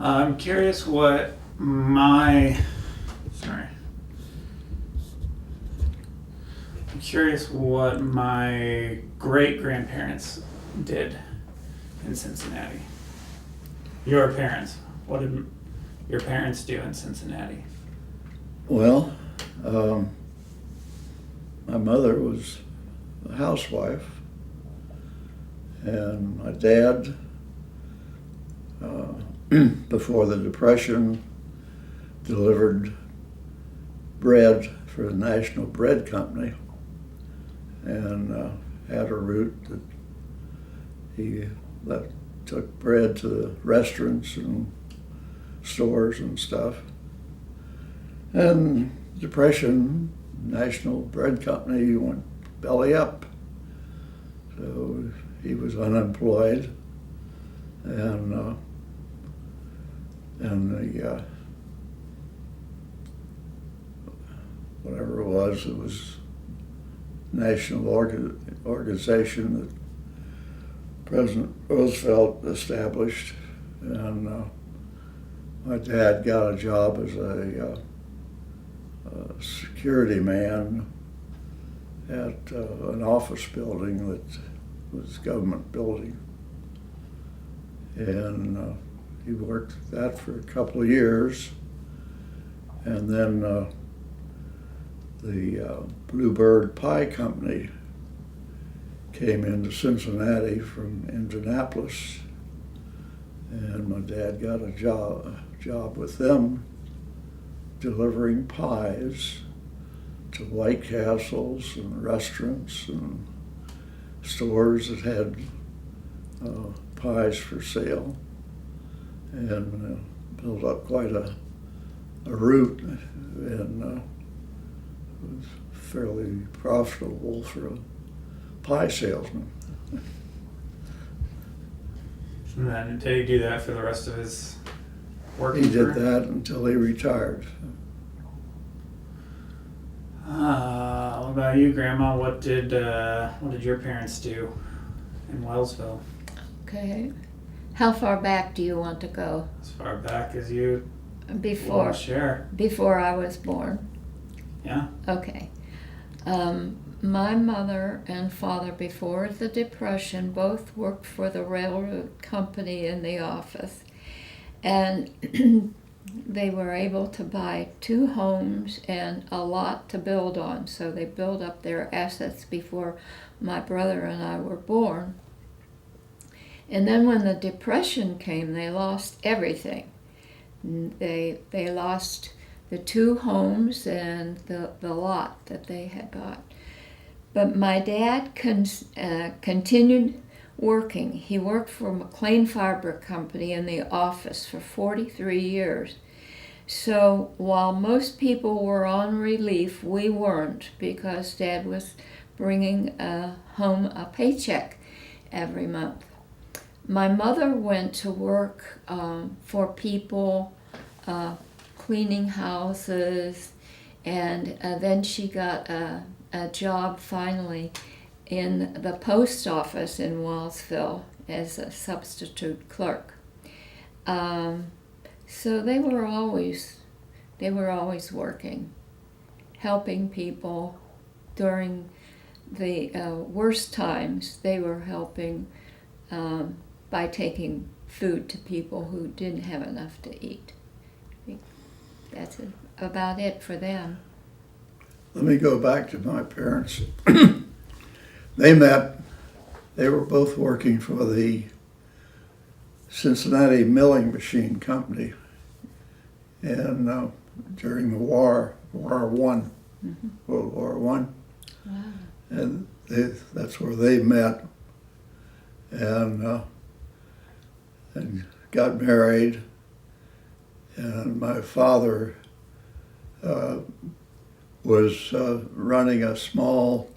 I'm curious what my sorry. I'm curious what my great grandparents did in Cincinnati. Your parents. What did your parents do in Cincinnati? Well, my mother was a housewife, and my dad, before the Depression, delivered bread for the National Bread Company, and had a route that he took bread to the restaurants and stores and stuff. And Depression, National Bread Company went belly up. So he was unemployed, and the whatever it was national organization that President Roosevelt established, and my dad got a job as a security man at an office building that was a government building, and he worked at that for a couple of years, and then the Bluebird Pie Company came into Cincinnati from Indianapolis, and my dad got a job with them delivering pies to White Castles and restaurants and stores that had pies for sale, and built up quite a route, and was fairly profitable for a pie salesman. And then did he do that for the rest of his working He did career? that until he retired. What about you, Grandma? What did your parents do in Wellsville? Okay. How far back do you want to go? As far back as you Before want to share. before I was born. Yeah. Okay. My mother and father, before the Depression, both worked for the railroad company in the office. And they were able to buy 2 homes and a lot to build on. So they built up their assets before my brother and I were born. And then when the Depression came, they lost everything. They lost the 2 homes and the lot that they had bought. But my dad continued working. He worked for McLean Fiber Company in the office for 43 years. So while most people were on relief, we weren't, because Dad was bringing home a paycheck every month. My mother went to work for people cleaning houses, and then she got a job finally in the post office in Wellsville as a substitute clerk. So they were always working, helping people during the worst times. They were helping by taking food to people who didn't have enough to eat. That's about it for them. Let me go back to my parents. They were both working for the Cincinnati Milling Machine Company, and during the World War One, Wow. and that's where they met, and got married. And my father was running a small,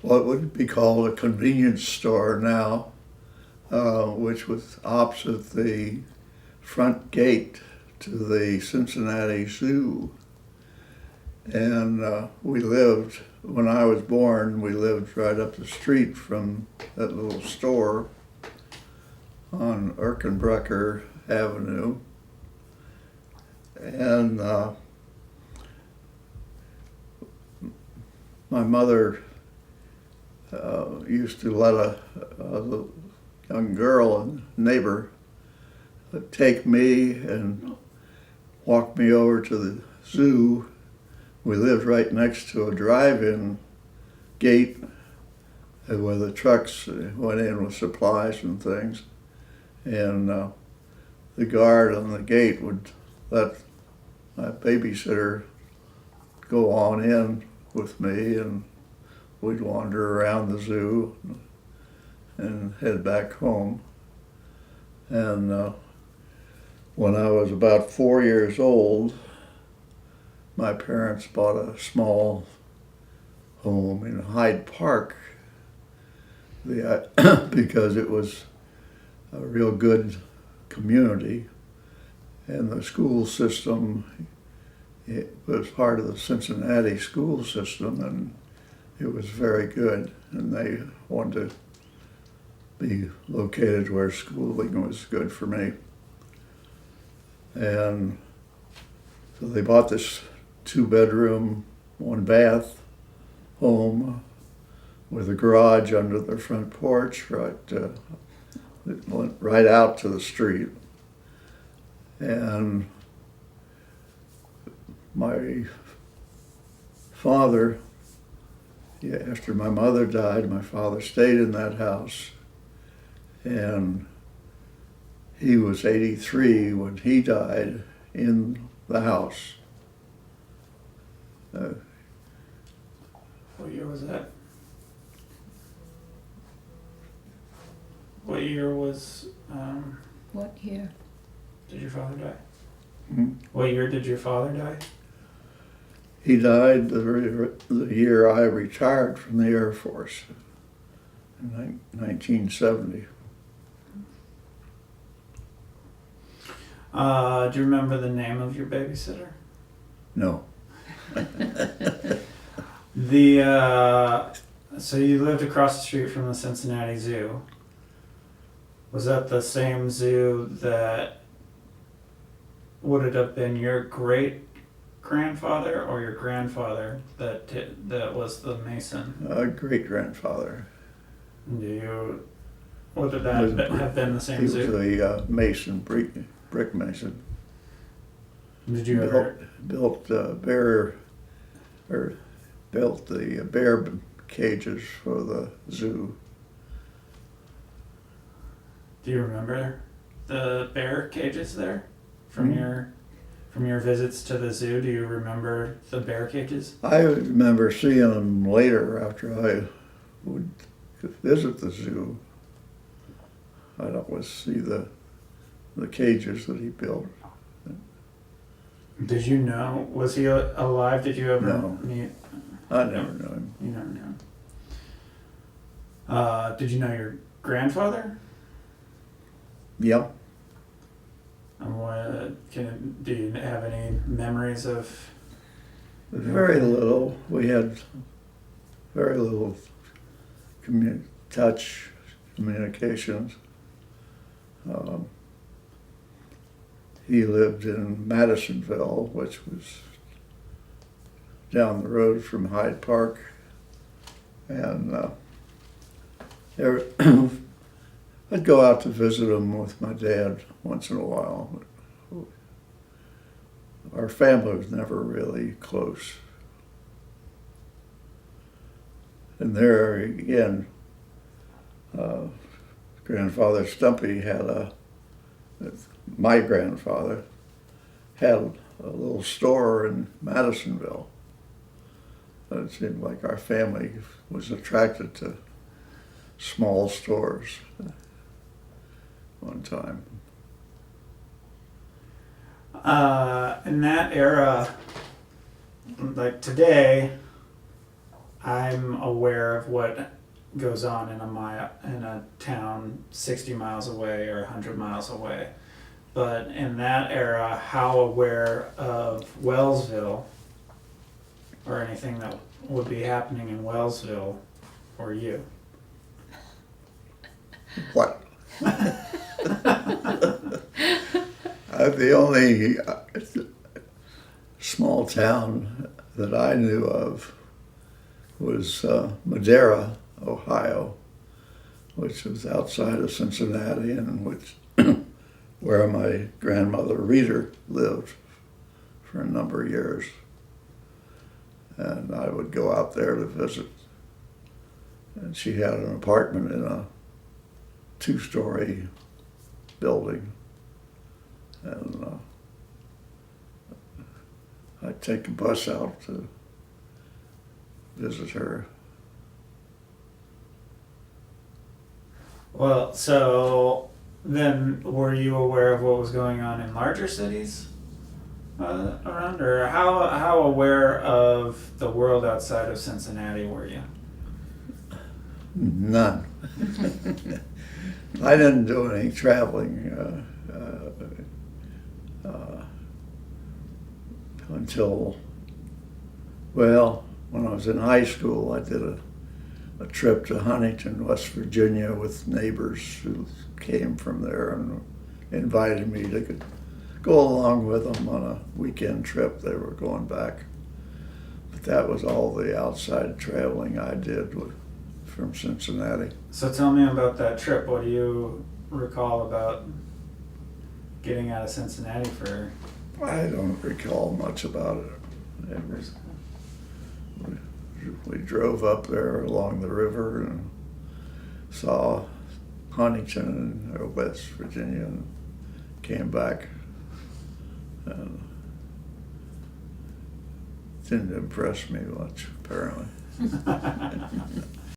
what would be called a convenience store now, which was opposite the front gate to the Cincinnati Zoo. And when I was born, we lived right up the street from that little store on Erkenbrucker Avenue. And my mother used to let a young girl, a neighbor, take me and walk me over to the zoo. We lived right next to a drive-in gate where the trucks went in with supplies and things. And the guard on the gate would let my babysitter go on in with me, and we'd wander around the zoo and head back home. And when I was about 4 years old, my parents bought a small home in Hyde Park because it was a real good community, and the school system, it was part of the Cincinnati school system, and it was very good, and they wanted to be located where schooling was good for me. And so they bought this 2-bedroom, 1-bath home with a garage under the front porch, it went right out to the street. And my father, after my mother died, my father stayed in that house, and he was 83 when he died in the house. What year was that? What year was, What year? did your father die? Hmm? What year did your father die? He died the year I retired from the Air Force, in 1970. Do you remember the name of your babysitter? No. So you lived across the street from the Cincinnati Zoo. Was that the same zoo that would it have been your great grandfather or your grandfather that was the Mason? Great-grandfather. Would that have been the same He zoo? was a mason, brick mason. Did you ever? Built the bear cages for the zoo. Do you remember the bear cages there from your visits to the zoo? Do you remember the bear cages? I remember seeing them later after I would visit the zoo. I'd always see the cages that he built. Did you know? Was he alive? Did you ever No. meet? I never knew him. You never knew. Did you know your grandfather? Yeah. And do you have any memories of? Very little. We had very little communications. He lived in Madisonville, which was down the road from Hyde Park, and I'd go out to visit him with my dad once in a while. Our family was never really close. And there again, grandfather Stumpe had my grandfather had a little store in Madisonville. It seemed like our family was attracted to small stores one time. In that era, like today, I'm aware of what goes on in a town 60 miles away or 100 miles away. But in that era, how aware of Wellsville or anything that would be happening in Wellsville were you? What? The only small town that I knew of was Madera, Ohio, which was outside of Cincinnati, and which where my grandmother Rita lived for a number of years. And I would go out there to visit. And she had an apartment in a 2-story building. And I'd take a bus out to visit her. Well, so then were you aware of what was going on in larger cities around, or how aware of the world outside of Cincinnati were you? None. I didn't do any traveling until, well, when I was in high school, I did a trip to Huntington, West Virginia with neighbors who came from there and invited me to go along with them on a weekend trip. They were going back. But that was all the outside traveling I did from Cincinnati. So tell me about that trip. What do you recall about getting out of Cincinnati for? I don't recall much about it. We drove up there along the river and saw Huntington and West Virginia and came back. And didn't impress me much, apparently.